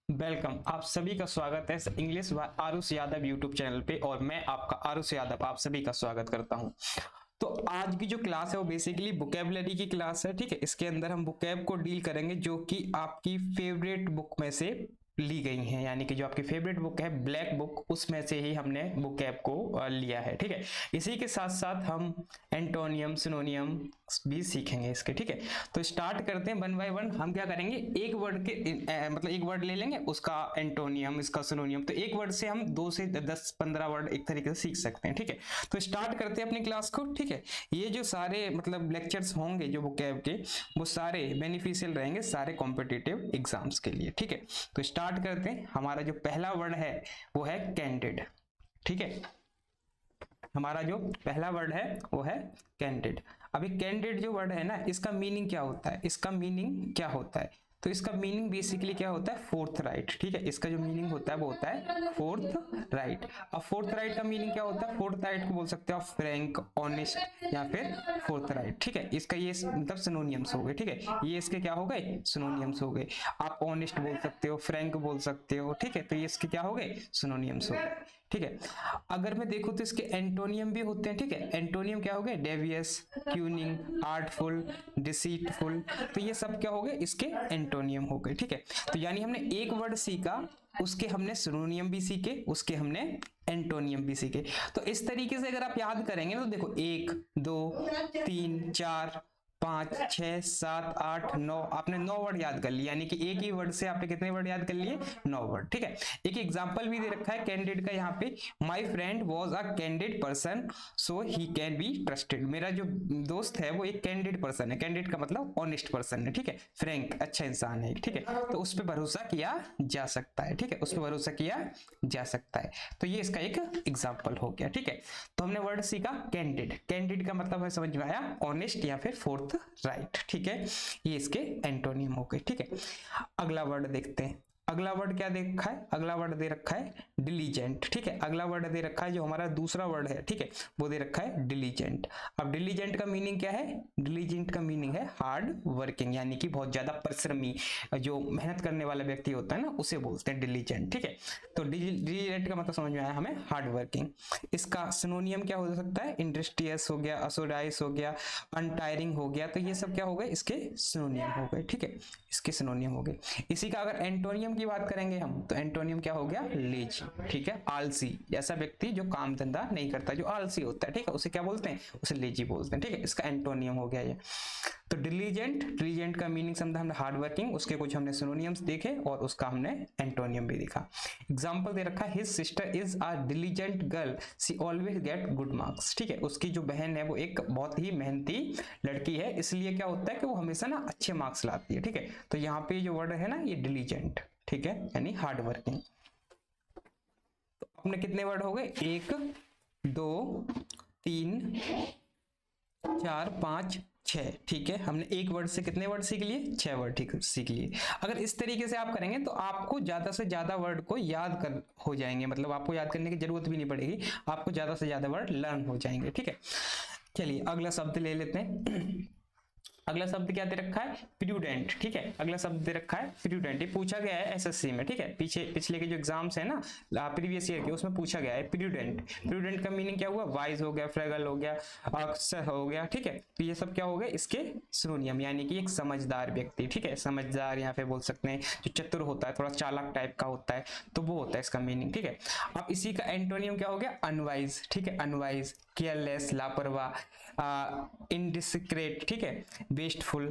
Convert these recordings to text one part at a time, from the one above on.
Welcome, आप सभी का स्वागत है English by Aarush Yadav YouTube channel पे। और मैं आपका आरुष यादव आप सभी का स्वागत करता हूं। तो आज की जो क्लास है वो बेसिकली वोकैबुलरी की क्लास है। ठीक है, इसके अंदर हम वोकैब को डील करेंगे जो कि आपकी फेवरेट बुक में से ली गई हैं, यानी कि जो आपकी फेवरेट बुक है ब्लैक बुक, उसमें से ही हमने वोकैब को लिया है। ठीक है, इसी के साथ साथ हम एंटोनियम सिनोनियम भी सीखेंगे इसके। ठीक है, तो स्टार्ट करते हैं वन बाय वन। हम क्या करेंगे, एक वर्ड के मतलब एक वर्ड ले लेंगे, उसका एंटोनियम इसका सिनोनियम, तो एक वर्ड से हम 2 से 10-15 वर्ड एक तरीके से सीख सकते हैं। ठीक है, तो स्टार्ट करते हैं अपनी क्लास को। ठीक है, ये जो सारे मतलब लेक्चर्स होंगे जो वोकैब के, वो सारे बेनिफिशियल रहेंगे सारे कॉम्पिटिटिव एग्जाम्स के लिए। ठीक है, तो स्टार्ट करते हैं। हमारा जो पहला वर्ड है वो है कैंडिड। ठीक है, हमारा जो पहला वर्ड है वो है कैंडिड। अभी कैंडिड जो वर्ड है ना, इसका मीनिंग क्या होता है, इसका मीनिंग क्या होता है, तो इसका मीनिंग बेसिकली क्या होता है, फोर्थ राइट। ठीक है, इसका जो मीनिंग होता है वो होता है फोर्थ राइट। अब फोर्थ राइट का मीनिंग क्या होता है, फोर्थ राइट को बोल सकते हो आप फ्रैंक, ऑनेस्ट या फिर फोर्थ राइट। ठीक है, इसका ये मतलब सिनोनियम्स हो गए। ठीक है, ये इसके क्या हो गए, सिनोनियम्स हो गए। आप ऑनेस्ट बोल सकते हो, फ्रैंक बोल सकते हो। ठीक है, तो ये इसके क्या हो गए, सिनोनियम्स हो गए। ठीक है, अगर मैं देखूं तो इसके एंटोनियम भी होते हैं। ठीक है, एंटोनियम क्या हो गए, डेवियस, क्यूनिंग, आर्टफुल, डिसीटफुल, तो ये सब क्या हो गए, इसके एंटोनियम हो गए। ठीक है, तो यानी हमने एक वर्ड सीखा, उसके हमने सिनोनियम भी सीखे, उसके हमने एंटोनियम भी सीखे। तो इस तरीके से अगर आप याद करेंगे तो देखो 1 2 3 4 5 6 7 8 9, आपने 9 वर्ड याद कर लिए, यानी कि एक ही वर्ड से आपने कितने वर्ड याद कर लिए, 9 वर्ड। ठीक है, एक एग्जांपल भी दे रखा है कैंडिड का यहाँ पे, my friend was a candid person so he can be trusted. मेरा जो दोस्त है वो एक कैंडिड पर्सन है, कैंडिड का मतलब ऑनेस्ट पर्सन है। ठीक है, फ्रैंक अच्छा इंसान है। ठीक है, तो उस पर भरोसा किया जा सकता है। ठीक है, उस पर भरोसा किया जा सकता है, तो ये इसका एक एग्जांपल हो गया। ठीक है, तो हमने वर्ड सीखा कैंडिड। कैंडिड का मतलब है समझ में आया, ऑनेस्ट या फिर फोर्थ राइट। ठीक है, ये इसके एंटोनियम हो गए। ठीक है, अगला वर्ड देखते हैं। अगला वर्ड क्या देखा है, अगला वर्ड दे रखा है डिलीजेंट। ठीक है, अगला वर्ड दे रखा है जो हमारा दूसरा वर्ड है। ठीक है, वो दे रखा है डिलीजेंट। अब डिलीजेंट का मीनिंग क्या है, डिलीजेंट का मीनिंग है हार्ड वर्किंग, यानी कि बहुत ज्यादा परिश्रमी, जो मेहनत करने वाला व्यक्ति होता है ना, उसे बोलते हैं डिलीजेंट। ठीक है, तो डिलीजेंट का मतलब समझ में आया हमें, हार्ड वर्किंग। इसका सिनोनियम क्या हो सकता है, इंडस्ट्रियस हो गया, असोडाइस हो गया, अनटायरिंग हो गया, तो ये सब क्या हो गए, इसके सिनोनियम हो गए। ठीक है, इसके सिनोनियम हो गए। इसी का अगर एंटोनियम की बात करेंगे हम, तो एंटोनियम क्या हो गया, लेजी। ठीक है, आलसी, ऐसा व्यक्ति जो काम धंधा नहीं करता, जो आलसी होता है। ठीक है, उसे क्या बोलते हैं, उसे लेजी बोलते हैं। ठीक है, इसका एंटोनियम हो गया ये। तो डिलीजेंट, डिलीजेंट का मीनिंग समझा हमने हार्ड वर्किंग, उसके कुछ हमने सिनोनियम्स देखे और उसका हमने एंटोनियम भी देखा। एग्जांपल दे रखा है, his sister is a diligent girl, she always get good marks. ठीक है, उसकी जो बहन है वो एक बहुत ही मेहनती लड़की है, इसलिए क्या होता है कि वो हमेशा ना अच्छे मार्क्स लाती है। ठीक है, तो यहाँ पे जो वर्ड है ना, ये डिलीजेंट। ठीक है, यानी हार्ड वर्किंग। तो अपने कितने वर्ड हो गए, 1 2 3 4 5 6। ठीक है, हमने एक वर्ड से कितने वर्ड सीख लिए, 6 वर्ड ठीक सीख लिए। अगर इस तरीके से आप करेंगे तो आपको ज्यादा से ज्यादा वर्ड को याद कर हो जाएंगे, मतलब आपको याद करने की जरूरत भी नहीं पड़ेगी, आपको ज्यादा से ज्यादा वर्ड लर्न हो जाएंगे। ठीक है, चलिए अगला शब्द ले लेते हैं। अगला शब्द क्या दे रखा है, प्रूडेंट। ठीक है, अगला शब्द दे रखा है प्रूडेंट, ये पूछा गया है एसएससी में। ठीक है, पिछले के जो एग्जाम्स है ना, प्रीवियस ईयर के, उसमें पूछा गया है प्रूडेंट। प्रूडेंट का मीनिंग क्या हुआ, वाइज हो गया, फ्रेगल हो गया, अक्सर हो गया। ठीक है, तो ये सब क्या हो गए, इसके सिनोनियम, यानी कि एक समझदार व्यक्ति। ठीक है, समझदार यहाँ पे बोल सकते हैं, जो चतुर होता है, थोड़ा चालाक टाइप का होता है, तो वो होता है इसका मीनिंग। ठीक है, अब इसी का एंटोनियम क्या हो गया, अनवाइज। ठीक है, अनवाइज, केयरलेस, लापरवाह, इनडिस्क्रेट। ठीक है, वेस्टफुल,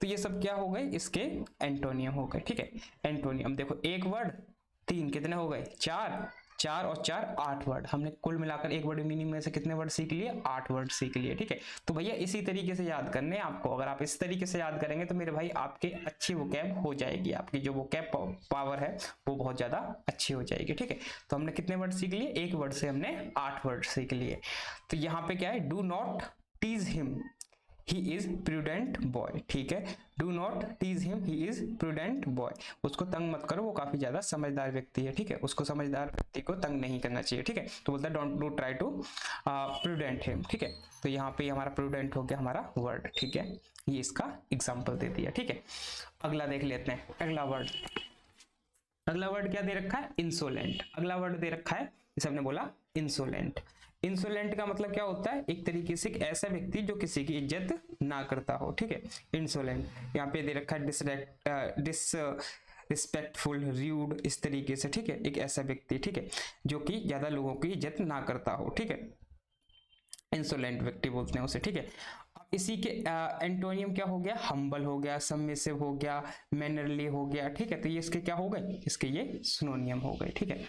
तो ये सब क्या हो गए, इसके एंटोनियम हो गए। ठीक है, एंटोनियम देखो, एक वर्ड 3, कितने हो गए, 4, 4 और 4 8 वर्ड। हमने कुल मिलाकर एक वर्ड मीनिंग में से कितने वर्ड सीख लिए, 8 वर्ड सीख लिए। ठीक है, तो भैया इसी तरीके से याद करने हैं आपको। अगर आप इस तरीके से याद करेंगे तो मेरे भाई आपके अच्छी वोकैब हो जाएगी, आपकी जो वोकैब पावर है वो बहुत ज्यादा अच्छी हो जाएगी। ठीक है, तो हमने कितने वर्ड सीख लिए, एक वर्ड से हमने 8 वर्ड सीख लिए। तो यहाँ पे क्या है, do not tease him, he is prudent boy. ठीक है, do not tease him, he is prudent boy, उसको तंग मत करो, वो काफी ज्यादा समझदार व्यक्ति है। ठीक है, उसको समझदार व्यक्ति को तंग नहीं करना चाहिए। ठीक है, तो बोलता है don't do try to prudent him. ठीक है, तो यहाँ पे हमारा प्रूडेंट हो गया हमारा वर्ड। ठीक है, ये इसका एग्जाम्पल दे दिया। ठीक है, अगला देख लेते हैं, अगला वर्ड अगला वर्ड क्या दे रखा है, इंसोलेंट। अगला वर्ड दे रखा है, जैसे हमने बोला इंसोलेंट। इंसोलेंट का मतलब क्या होता है, एक तरीके से एक ऐसा व्यक्ति जो किसी की इज्जत ना करता हो, ठीक है, इंसोलेंट। यहाँ पे दे रखा है रिस्पेक्टफुल, र्यूड, इस तरीके से, ठीक है, एक ऐसा व्यक्ति, ठीक है, जो कि ज्यादा लोगों की इज्जत ना करता हो, ठीक है, इंसोलेंट व्यक्ति बोलते हैं उसे, ठीक है। इसी के एंटोनियम क्या हो गया, हम्बल हो गया, सबमिसिव हो गया, मैनरली हो गया, ठीक है। तो ये इसके क्या हो गए, इसके ये सिनोनियम हो गए, ठीक है।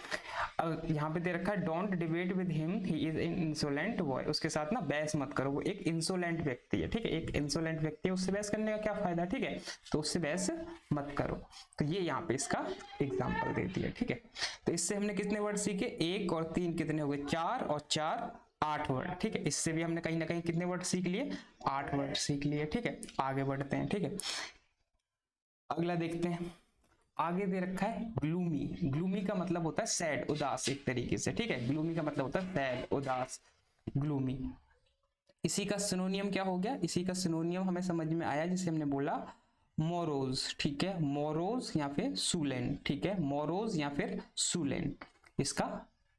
अब यहाँ पे दे रखा है don't debate with him, he is an insolent boy. उसके साथ ना बहस मत करो, वो एक इंसोलेंट व्यक्ति है, ठीक है, एक इंसोलेंट व्यक्ति है, उससे बहस करने का क्या फायदा, ठीक है, तो उससे बहस मत करो। तो ये यहाँ पे इसका एग्जाम्पल दे दिया, ठीक है। तो इससे हमने कितने वर्ड सीखे, 1 और 3 कितने हो गए, 4 और 4 8 वर्ड, ठीक है। इससे भी हमने कहीं ना कहीं कितने वर्ड सीख लिए, 8 वर्ड सीख लिए, ठीक है। आगे बढ़ते हैं, ठीक है। अगला देखते हैं, आगे दे रखा है ग्लूमी। ग्लूमी का मतलब होता है सैड, उदास, एक तरीके से, ठीक है। ग्लूमी का मतलब होता है सैड, उदास, ग्लूमी। इसी का सिनोनियम क्या हो गया, इसी का सिनोनियम हमें समझ में आया, जिसे हमने बोला मोरोज, ठीक है, मोरोज या फिर सूलेन, ठीक है, मोरोज या फिर सूलेन, इसका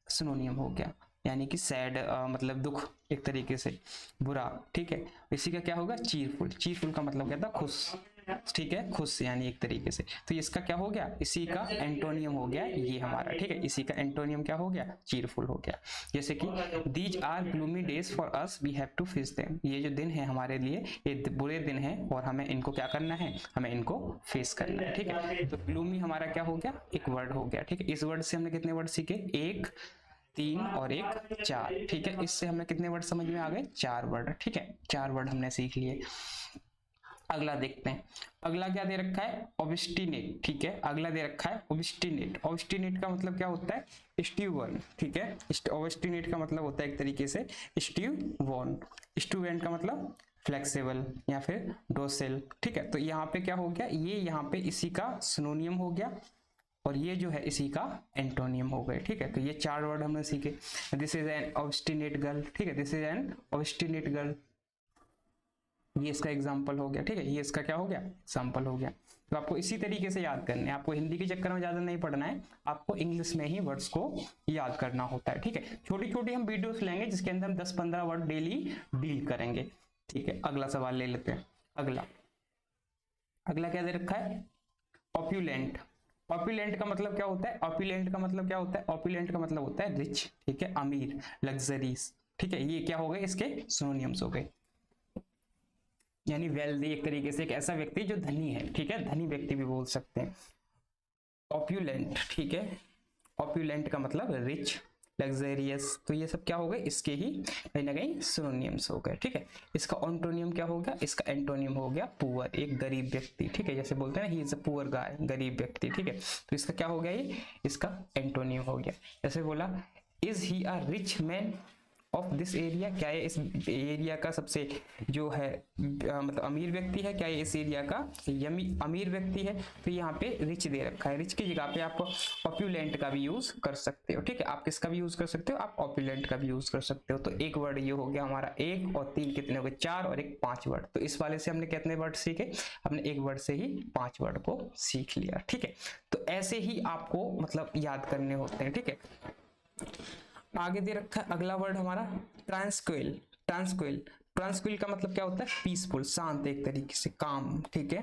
सिनोनियम हो गया, यानी कि सैड मतलब दुख, एक तरीके से बुरा, ठीक है। इसी का क्या होगा, चीरफुल। चीरफुल का मतलब क्या था, खुश, ठीक है, खुश यानी एक तरीके से। तो इसका क्या हो गया, इसी का एंटोनियम हो गया ये हमारा, ठीक है, इसी का एंटोनियम क्या हो गया, चीरफुल हो गया। जैसे कि these are gloomy days for us, we have to face them. ये जो दिन है हमारे लिए, ये बुरे दिन है और हमें इनको क्या करना है, हमें इनको फेस करना है, ठीक है। तो ग्लूमी हमारा क्या हो गया, एक वर्ड हो गया, ठीक है। इस वर्ड से हमने कितने वर्ड सीखे, 1 3 और 1 4, ठीक है। इससे हमें कितने वर्ड समझ में आ गए, 4 वर्ड, ठीक है, 4 वर्ड हमने सीख लिए। अगला देखते हैं, अगला क्या दे रखा है, ऑब्स्टिनेट, ठीक है। अगला दे रखा है ऑब्स्टिनेट। ऑब्स्टिनेट का मतलब क्या होता है, स्ट्यूबर्न, ठीक है। ऑब्स्टिनेट का मतलब होता है एक तरीके से स्ट्यूबर्न। स्ट्यूबर्न का मतलब फ्लेक्सिबल या फिर डोसेल, ठीक है। तो यहाँ पे क्या हो गया, ये यहाँ पे इसी का सिनोनियम हो गया और ये जो है इसी का एंटोनियम हो गए, ठीक है। तो ये 4 वर्ड हमने सीखे। This is an obstinate girl, ठीक है, this is an obstinate girl, ये इसका एग्जाम्पल हो गया, ठीक है, ये इसका क्या हो गया, एग्जाम्पल हो गया। तो आपको इसी तरीके से याद करने हैं, आपको हिंदी के चक्कर में ज्यादा नहीं पढ़ना है, आपको इंग्लिश में ही वर्ड्स को याद करना होता है, ठीक है। छोटी छोटी हम वीडियोस लेंगे जिसके अंदर हम 10-15 वर्ड डेली डील करेंगे, ठीक है। अगला सवाल ले लेते हैं। अगला अगला क्या दे रखा है, ऑप्यूलेंट। ऑप्यूलेंट का मतलब क्या होता है, ऑप्यूलेंट का मतलब क्या होता है, ऑप्यूलेंट का मतलब होता है रिच, ठीक है, अमीर, लग्जरीज, ठीक है। ये क्या हो गए, इसके सिनोनिम्स हो गए, यानी वेल्दी, एक तरीके से एक ऐसा व्यक्ति जो धनी है, ठीक है, धनी व्यक्ति भी बोल सकते हैं। ऑप्यूलेंट, ठीक है, ऑप्यूलेंट का मतलब रिच, लग्जरियस, तो ये सब क्या हो गए, इसके ही कहीं ना कहीं सिनोनिम्स हो गए, ठीक है। इसका एंटोनियम क्या हो गया, इसका एंटोनियम हो गया पुअर, एक गरीब व्यक्ति, ठीक है, जैसे बोलते हैं ना he is a poor guy, गरीब व्यक्ति, ठीक है। तो इसका क्या हो गया, ये इसका एंटोनियम हो गया। जैसे बोला is he a rich man of this area, क्या ये इस एरिया का सबसे जो है मतलब अमीर व्यक्ति है, क्या ये इस एरिया का अमीर व्यक्ति है। तो यहाँ पे रिच दे रखा है, रिच की जगह पे आप ऑप्यूलेंट का भी यूज कर सकते हो, ठीक है। आप किसका भी यूज कर सकते हो, आप ऑप्यूलेंट का भी यूज कर सकते हो। तो एक वर्ड ये हो गया हमारा, 1 और 3 कितने हो गए, 4 और 1 5 वर्ड। तो इस वाले से हमने कितने वर्ड सीखे, हमने एक वर्ड से ही 5 वर्ड को सीख लिया, ठीक है। तो ऐसे ही आपको मतलब याद करने होते हैं, ठीक है। आगे दे रखा है अगला वर्ड हमारा ट्रांसक्विल। ट्रांसक्विल, ट्रांसक्विल का मतलब क्या होता है, पीसफुल, शांत, एक तरीके से काम, ठीक है,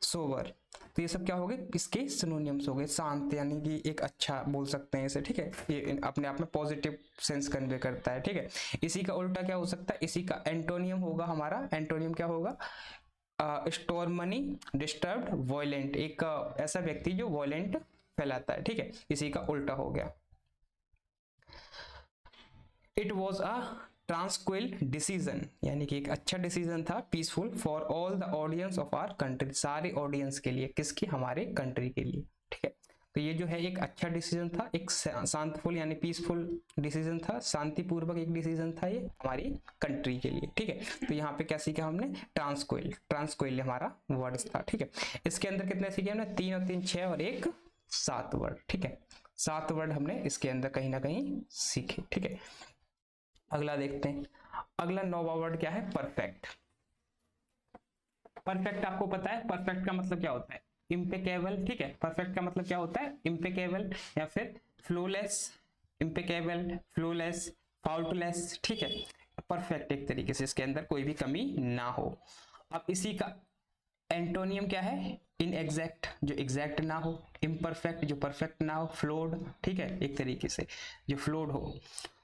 सोवर। तो ये सब क्या हो गए, इसके सिनोनिम्स हो गए। शांत यानी कि एक अच्छा बोल सकते हैं इसे, ठीक है, ये अपने आप में पॉजिटिव सेंस कन्वे करता है, ठीक है। इसी का उल्टा क्या हो सकता है, इसी का एंटोनियम होगा हमारा, एंटोनियम क्या होगा, स्टोर्मनी, डिस्टर्ब्ड, वॉयलेंट, एक ऐसा व्यक्ति जो वॉयलेंट फैलाता है, ठीक है, इसी का उल्टा हो गया। It was a tranquil decision, यानी कि एक अच्छा डिसीजन था, peaceful, for all the audience of our country, सारे ऑडियंस के लिए, किसकी, हमारे कंट्री के लिए, ठीक है। तो ये जो है एक अच्छा डिसीजन था, एक शांतफुल यानी पीसफुल डिसीजन था, शांतिपूर्वक एक डिसीजन था ये हमारी कंट्री के लिए, ठीक है। तो यहाँ पे क्या सीखा हमने, ट्रांसक्विल, ट्रांसक्विल हमारा वर्ड था, ठीक है। इसके अंदर कितने सीखे हमने, 3 और 3 6 और 1 7 वर्ड, ठीक है। 7 वर्ड हमने इसके अंदर कहीं ना कहीं सीखे, ठीक है। अगला देखते हैं, अगला 9वां वर्ड क्या है, परफेक्ट। परफेक्ट आपको पता है, परफेक्ट का मतलब क्या होता है, इम्पेकेबल, ठीक है। परफेक्ट का मतलब क्या होता है, इम्पेकेबल या फिर फ्लोलेस, इम्पेकेबल, फ्लोलेस, फॉल्टलेस, ठीक है। परफेक्ट एक तरीके से इसके अंदर कोई भी कमी ना हो। अब इसी का एंटोनियम क्या है, इनएग्जैक्ट जो एग्जैक्ट ना हो, इम्परफेक्ट जो परफेक्ट ना हो, फ्लोड, ठीक है, एक तरीके से जो फ्लोड हो।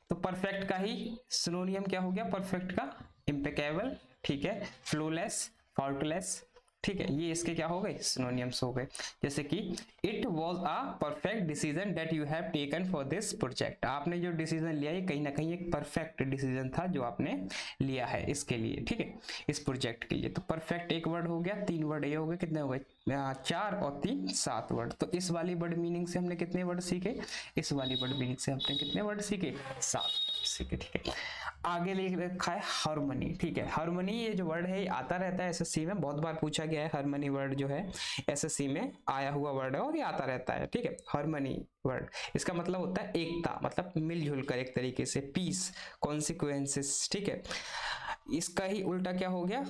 तो परफेक्ट का ही सिनोनियम क्या हो गया, परफेक्ट का इम्पेकेबल, ठीक है, फ्लोलेस, फॉल्टलेस, ठीक है, ये इसके क्या हो गए, सिनोनियम्स हो गए। जैसे कि it was a perfect decision that you have taken for this project, आपने जो डिसीजन लिया है कहीं ना कहीं एक परफेक्ट डिसीजन था जो आपने लिया है इसके लिए, ठीक है, इस प्रोजेक्ट के लिए। तो परफेक्ट एक वर्ड हो गया, 3 वर्ड ये हो गए, कितने हो गए, 4 और 3 7 वर्ड। तो इस वाली वर्ड मीनिंग से हमने कितने वर्ड सीखे, इस वाली वर्ड मीनिंग से हमने कितने वर्ड सीखे, 7 सीखे, ठीक है। आगे लिख रखा है हार्मनी, ठीक है। हार्मनी ये जो वर्ड है ये आता रहता है एसएससी में, बहुत बार पूछा गया है। हार्मनी वर्ड जो है एसएससी में आया हुआ वर्ड है और ये आता रहता है, ठीक है। हार्मनी वर्ड इसका मतलब होता है एकता, मतलब मिलजुल कर एक तरीके से, पीस, कॉन्सिक्वेंसेस, ठीक है। इसका ही उल्टा क्या हो गया,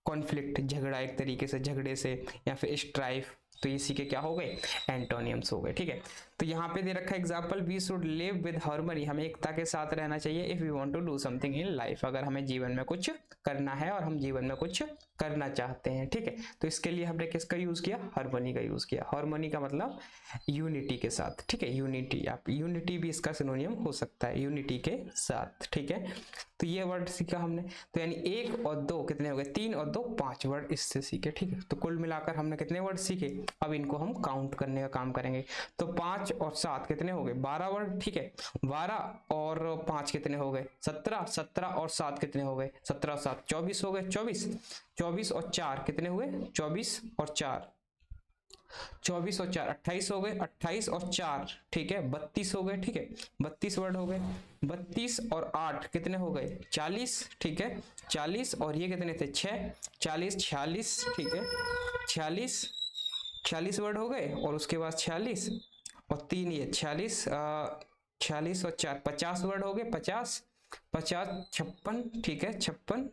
कॉन्फ्लिक्ट, झगड़ा, एक तरीके से झगड़े से, या फिर स्ट्राइफ। तो इसी के क्या हो गए, एंटोनियम्स हो गए, ठीक है। तो यहाँ पे दे रखा है example, we should live with harmony, हमें एकता के साथ रहना चाहिए। If we want to do something in life, अगर हमें जीवन में कुछ करना है और हम जीवन में कुछ करना चाहते हैं, ठीक है। तो इसके लिए हमने किसका यूज किया, हार्मनी का यूज किया। हार्मनी का मतलब यूनिटी के साथ, ठीक है, यूनिटी, आप यूनिटी भी इसका सिनोनियम हो सकता है, यूनिटी के साथ, ठीक है। तो ये वर्ड सीखा हमने। तो यानी 1 और 2 कितने हो गए, 3 और 2 5 वर्ड इससे सीखे, ठीक है। तो कुल मिलाकर हमने कितने वर्ड सीखे, अब इनको हम काउंट करने का काम करेंगे। तो 5 और 7 कितने हो गए, 12 वर्ड, ठीक है। 12 और 5 कितने हो गए, 17, 17 और 7 कितने हो गए, 17 और 7 24 हो गए, 24, 24 और 4 कितने हुए, 24 और 4, 24 और 4 28 हो गए, 28 और 4, ठीक है, 32 हो गए, ठीक है, 32 वर्ड हो गए। 32 और 8 कितने हो गए, 40, ठीक है, 40 और ये कितने थे, 6, 40 46, ठीक है, 46 46 वर्ड हो गए। और उसके बाद 46 और 3 ये 46, 46 और 4 50 वर्ड हो गए, 50 50 56, ठीक है, 56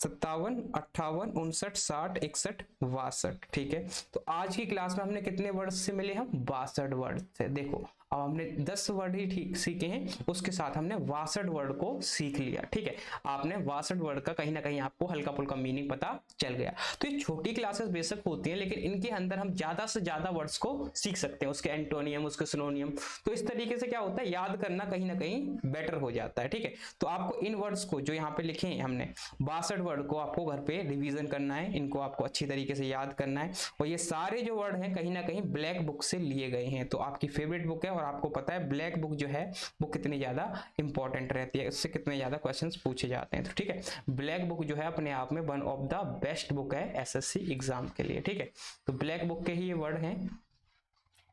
57 58 59 60 61 62, ठीक है। तो आज की क्लास में हमने कितने वर्ड से मिले, हम 62 वर्ड से। देखो अब हमने 10 वर्ड ही ठीक सीखे हैं, उसके साथ हमने 62 वर्ड को सीख लिया, ठीक है। आपने 62 वर्ड का कहीं ना कहीं आपको हल्का फुल्का मीनिंग पता चल गया। तो ये छोटी क्लासेस बेशक होती हैं, लेकिन इनके अंदर हम ज्यादा से ज्यादा वर्ड्स को सीख सकते हैं, उसके एंटोनियम, उसके सिनोनियम। तो इस तरीके से क्या होता है, याद करना कहीं ना कहीं बेटर हो जाता है, ठीक है। तो आपको इन वर्ड्स को जो यहाँ पे लिखे हैं हमने 62 वर्ड को आपको घर पे रिवीजन करना है, इनको आपको अच्छी तरीके से याद करना है। और ये सारे जो वर्ड हैं कहीं ना कहीं ब्लैक बुक से लिए गए हैं। तो आपकी फेवरेट बुक है और आपको पता है ब्लैक बुक जो है वो कितनी ज्यादा इंपॉर्टेंट रहती है, उससे कितने ज्यादा क्वेश्चंस पूछे जाते हैं। तो ठीक है, ब्लैक बुक जो है अपने आप में one of the best book है एसएससी एग्जाम के लिए, ठीक है। तो ब्लैक बुक के ही ये वर्ड हैं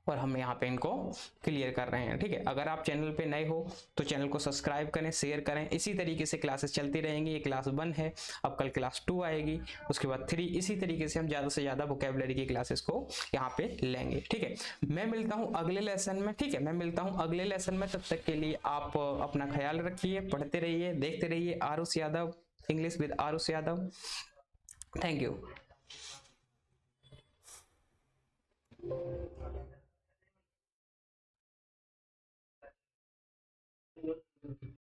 और हम यहाँ पे इनको क्लियर कर रहे हैं, ठीक है। अगर आप चैनल पे नए हो तो चैनल को सब्सक्राइब करें, शेयर करें। इसी तरीके से क्लासेस चलती रहेंगी। ये क्लास 1 है, अब कल क्लास 2 आएगी, उसके बाद 3। इसी तरीके से हम ज़्यादा से ज़्यादा वोकैबुलरी की क्लासेस को यहाँ पे लेंगे, ठीक है। मैं मिलता हूँ अगले लेसन में, ठीक है, मैं मिलता हूँ अगले लेसन में। तब तक के लिए आप अपना ख्याल रखिए, पढ़ते रहिए, देखते रहिए Aarush Yadav, English with Aarush Yadav. Thank you.